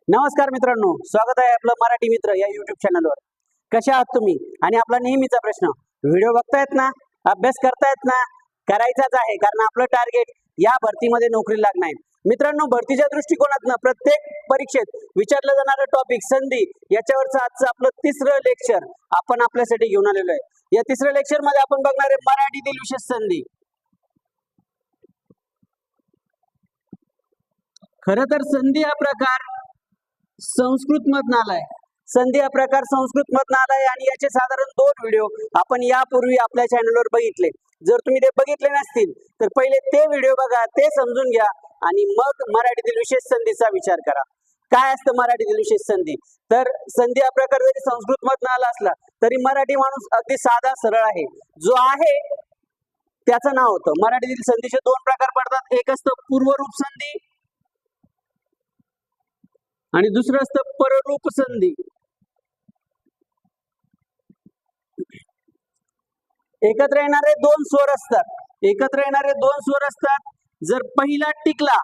नमस्कार मित्रांनो, स्वागत आहे आपलं मराठी मित्र या युट्यूब चॅनलवर. कशा आहात तुम्ही? आणि आपला नेहमीचा प्रश्न, व्हिडिओ बघतायत ना, अभ्यास करतायत ना? करायचाच आहे, कारण आपलं टार्गेट या भरतीमध्ये नोकरी लागणार आहे. मित्रांनो, भरतीच्या दृष्टिकोनातनं प्रत्येक परीक्षेत विचारलं जाणारं टॉपिक संधी, याच्यावरचं आजचं आपलं तिसरं लेक्चर आपण आपल्यासाठी घेऊन आलेलो आहे. या तिसऱ्या लेक्चर मध्ये आपण बघणार आहे मराठीतील विशेष संधी. खरं तर संधी हा प्रकार संस्कृत मधून आलाय. संधी हा प्रकार संस्कृत मधून आलाय आणि याचे साधारण 2 व्हिडिओ आपण यापूर्वी आपल्या चॅनलवर बघितले. जर तुम्ही ते बघितले नसतील तर पहिले ते व्हिडिओ बघा, ते समजून घ्या आणि मग मराठीतील विशेष संधीचा विचार करा. काय असतं मराठीतील विशेष संधी? तर संधी हा प्रकार जरी संस्कृत मधून आला असला तरी मराठी माणूस अगदी साधा सरळ आहे. जो आहे त्याचं नाव होतं. मराठीतील संधीचे 2 प्रकार पडतात. एक असतं पूर्वरूप संधी आणि दुसरं असतं पररूप संधी. एकत्र येणारे 2 स्वर असतात. एकत्र येणारे 2 स्वर असतात. जर पहिला टिकला,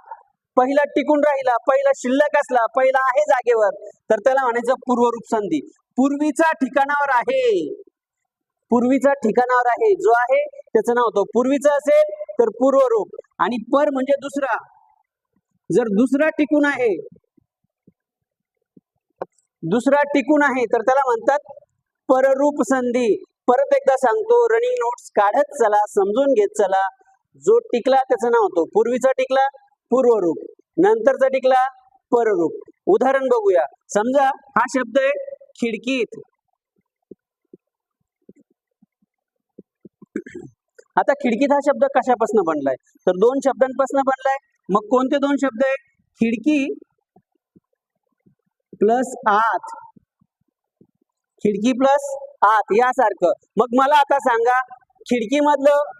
पहिला टिकून राहिला, पहिला शिल्लक असला, पहिला आहे जागेवर, तर त्याला म्हणायचं पूर्वरूप संधी. पूर्वीचा ठिकाणावर आहे, पूर्वीचा ठिकाणावर आहे, जो आहे त्याचं नाव होतं. पूर्वीचं असेल तर पूर्वरूप. आणि पर म्हणजे दुसरा. जर दुसरा टिकून आहे, दुसरा टिकून आहे, तर त्याला म्हणतात पररूप संधी. परत एकदा सांगतो, रनिंग नोट्स काढत चला, समजून घेत चला. जो टिकला त्याचं नाव होतं पूर्वीचा टिकला पूर्वरूप, नंतरचा टिकला पररूप. उदाहरण बघूया. समजा हा शब्द आहे खिडकीत. आता खिडकीत हा शब्द कशापासून बनलाय? तर 2 शब्दांपासून बनलाय. मग कोणते 2 शब्द आहेत? खिडकी प्लस आत, खिडकी प्लस आत यासारखं. मग मला आता सांगा, खिडकी मधलं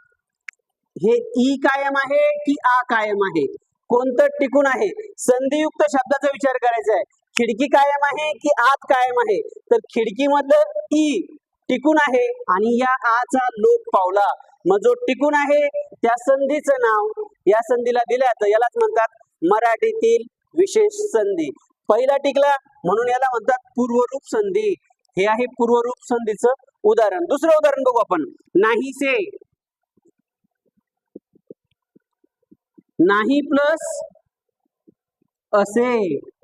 हे ई कायम आहे की आ कायम आहे? कोणतं टिकून आहे? संधियुक्त शब्दाचा विचार करायचा आहे. खिडकी कायम आहे की आत कायम आहे? तर खिडकी मधलं ई टिकून आहे आणि या आचा लोप पावला. मग जो टिकून आहे त्या संधीचं नाव या संधीला दिलं जातं. यालाच म्हणतात मराठीतील विशेष संधी. पहिला टिकला म्हणून याला म्हणतात पूर्वरूप संधी. हे आहे पूर्वरूप संधीचं उदाहरण. दुसरं उदाहरण बघू आपण. नाहीसे. नाही प्लस असे.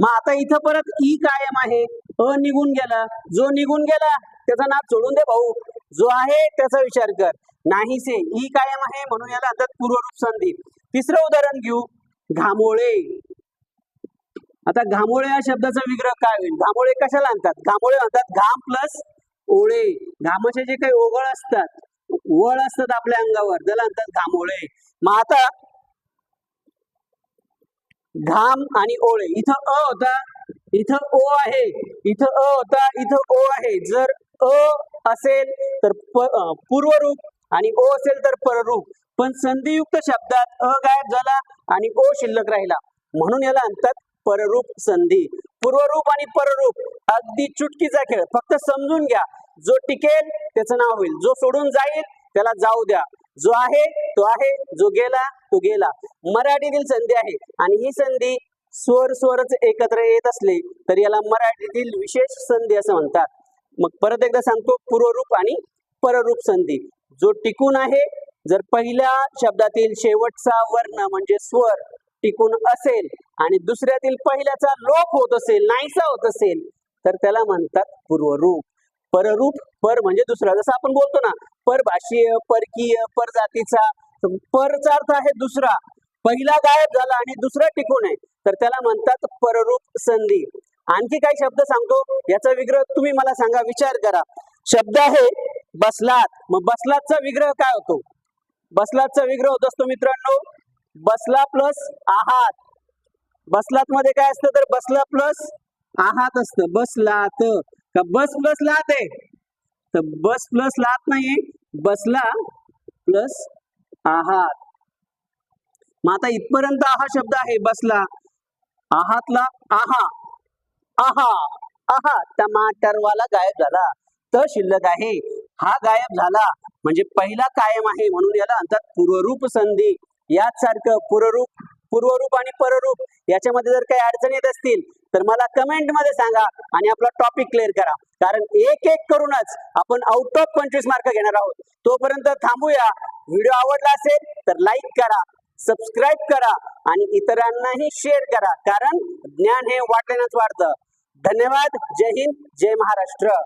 मग आता इथं परत ई कायम आहे, अ निघून गेला. जो निघून गेला त्याचा नाद सोडून दे भाऊ, जो आहे त्याचा विचार कर. नाहीसे, ई कायम आहे म्हणून याला म्हणतात पूर्वरूप संधी. तिसरं उदाहरण घेऊ, घामोळे. आता घामोळे या शब्दाचा विग्रह काय होईल? घामोळे कशाला आणतात? घामोळे म्हणतात घाम प्लस ओळे. घामाचे जे काही ओघळ असतात, वळ असतात आपल्या अंगावर, त्याला म्हणतात घामोळे. मग आता घाम आणि ओळे. इथं अ होता, इथं ओ आहे. इथं अ होता, इथं ओ आहे. जर अ असेल तर पूर्वरूप आणि ओ असेल तर पररूप. पण संधियुक्त शब्दात अ गायब झाला आणि ओ शिल्लक राहिला म्हणून याला म्हणतात पररूप संधी. पूर्वरूप आणि पररूप अगदी चुटकीचा खेळ. फक्त समजून घ्या. जो टिकेल त्याचं नाव होईल, जो सोडून जाईल त्याला जाऊ द्या. जो आहे तो आहे, जो गेला तो गेला. मराठीतील संधी आहे आणि ही संधी स्वरच एकत्र येत असले तर याला मराठीतील विशेष संधी असं म्हणतात. मग परत एकदा सांगतो, पूर्वरूप आणि पररूप संधी. जो टिकून आहे, जर पहिल्या शब्दातील शेवटचा वर्ण म्हणजे स्वर टिकून असेल आणि दुसऱ्यातील पहिल्याचा लोप होत असेल, नाहीसा होत असेल, तर त्याला म्हणतात पूर्वरूप. पररूप, पर म्हणजे दुसरा. जसं आपण बोलतो ना, परभाषीय, परकीय, परजातीचा. परचा अर्थ आहे दुसरा. पहिला गायब झाला आणि दुसरा टिकून आहे तर त्याला म्हणतात पररूप संधी. आणखी काही शब्द सांगतो, याचा विग्रह तुम्ही मला सांगा, विचार करा. शब्द आहे बसलात. मग बसलातचा विग्रह काय होतो? बसलातचा विग्रह होत असतो मित्रांनो बसला प्लस आहात. बसलात मध्ये काय असतं? तर बसला प्लस आहात असतं. बसलात का बस प्लस लात आहे? तर बस प्लस लात नाहीये, बसला प्लस आहात. मग आता इथपर्यंत आहा शब्द आहे बसला. आहातला आहा, आहा, आहा. टमाटरवाला गायब झाला, त शिल्लक आहे. हा गायब झाला म्हणजे पहिला कायम आहे म्हणून याला म्हणतात पूर्वरूप संधी. याच सारखं पूर्वरूप पूर्वरूप आणि पररूप याच्यामध्ये जर काही अडचणी येत असतील तर मला कमेंट मध्ये सांगा आणि आपला टॉपिक क्लिअर करा, कारण एक एक करूनच आपण आउट ऑफ 25 मार्क घेणार आहोत. तोपर्यंत थांबूया. व्हिडिओ आवडला असेल तर लाईक करा, सबस्क्राईब करा आणि इतरांनाही शेअर करा, कारण ज्ञान हे वाटल्यानंच वाढतं. धन्यवाद. जय हिंद, जय महाराष्ट्र.